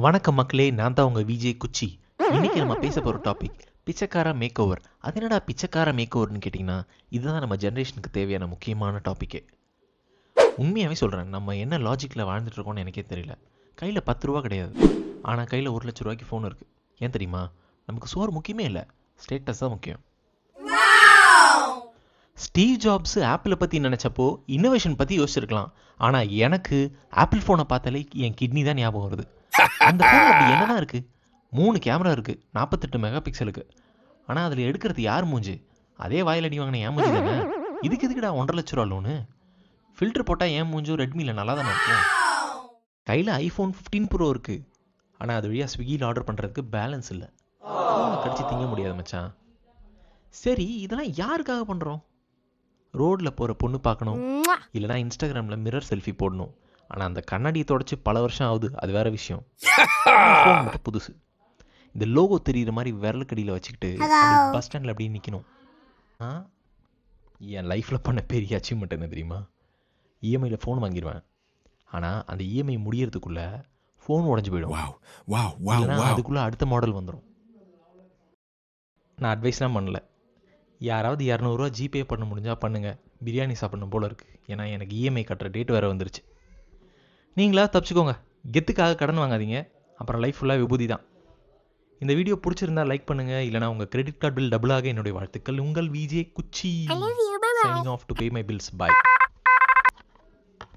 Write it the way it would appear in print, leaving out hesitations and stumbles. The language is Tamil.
வணக்கம் மக்களே, நான் தான் உங்கள் விஜய் குச்சி. இன்னைக்கு நம்ம பேச போகிற டாபிக் பிச்சைக்கார மேக் ஓவர். அது என்னடா பிச்சைக்கார மேக் ஓவர்னு கேட்டிங்கன்னா, இதுதான் நம்ம ஜென்ரேஷனுக்கு தேவையான முக்கியமான டாப்பிக்கே. உண்மையாகவே சொல்கிறேன், நம்ம என்ன லாஜிக்கில் வாழ்ந்துட்டுருக்கோம்னு எனக்கே தெரியல. கையில் 10 ரூபா கிடையாது, ஆனால் கையில் 1 லட்ச ரூபாய்க்கு ஃபோன் இருக்குது. ஏன் தெரியுமா? நமக்கு சோறு முக்கியமே இல்லை, ஸ்டேட்டஸ் தான் முக்கியம். ஸ்டீவ் ஜாப்ஸ் ஆப்பிளை பற்றி நினச்சப்போ இன்னோவேஷன் பற்றி யோசிச்சிருக்கலாம். ஆனால் எனக்கு ஆப்பிள் ஃபோனை பார்த்தாலே என் கிட்னி தான் ஞாபகம் வருது. அந்த ஃபோன் அப்படி என்னதான் இருக்குது? 3 கேமரா இருக்குது, 48 மெகா பிக்சலுக்கு. ஆனால் அதில் எடுக்கிறது யார் மூஞ்சி? அதே வாயில் அடி வாங்கின ஏன் மூஞ்சி தானே. இதுக்கு எதுக்குடா 1.5 லட்ச ரூபா லோனு? ஃபில்டர் போட்டால் ஏன் மூஞ்சும் ரெட்மியில் நல்லா தானே இருக்கும். கையில் ஐஃபோன் 15 ப்ரோ இருக்குது, ஆனால் அது வழியாக ஸ்விக்கியில் ஆர்டர் பண்ணுறதுக்கு பேலன்ஸ் இல்லை. கடிச்சு திங்க முடியாது மச்சான். சரி, இதெல்லாம் யாருக்காக பண்ணுறோம்? ரோடில் போகிற பொண்ணு பார்க்கணும், இல்லைனா இன்ஸ்டாகிராமில் மிரர் செல்ஃபி போடணும். ஆனால் அந்த கண்ணாடியை தொடச்சி பல வருஷம் ஆகுது, அது வேறு விஷயம். ஃபோன் மட்டும் புதுசு. இந்த லோகோ தெரிகிற மாதிரி விரலுக்கடியில் வச்சுக்கிட்டு பஸ் ஸ்டாண்டில் அப்படியே நிற்கணும். என் லைஃப்பில் பண்ண பெரிய அச்சீவ்மெண்ட் என்ன தெரியுமா? இஎம்ஐயில் ஃபோன் வாங்கிடுவேன், ஆனால் அந்த இஎம்ஐ முடியறதுக்குள்ளே ஃபோன் உடஞ்சி போயிடும். அதுக்குள்ளே அடுத்த மாடல் வந்துடும். நான் அட்வைஸ்லாம் பண்ணல. யாராவது 200 ரூபா ஜிபே பண்ண முடிஞ்சால் பண்ணுங்கள். பிரியாணி சாப்பிடணும் போல் இருக்குது, ஏன்னா எனக்கு இஎம்ஐ கட்டுற டேட் வேறு வந்துருச்சு. நீங்களா தப்பிச்சுக்கோங்க, கெத்துக்காக கடன் வாங்காதீங்க, அப்புறம் லைஃப் ஃபுல்லாக விபூதி தான். இந்த வீடியோ பிடிச்சிருந்தா லைக் பண்ணுங்கள், இல்லைனா உங்கள் கிரெடிட் கார்டு பில் டபுளாக என்னுடைய வாழ்த்துக்கள். உங்கள் விஜய் குச்சி, signing off to pay my bills. Bye.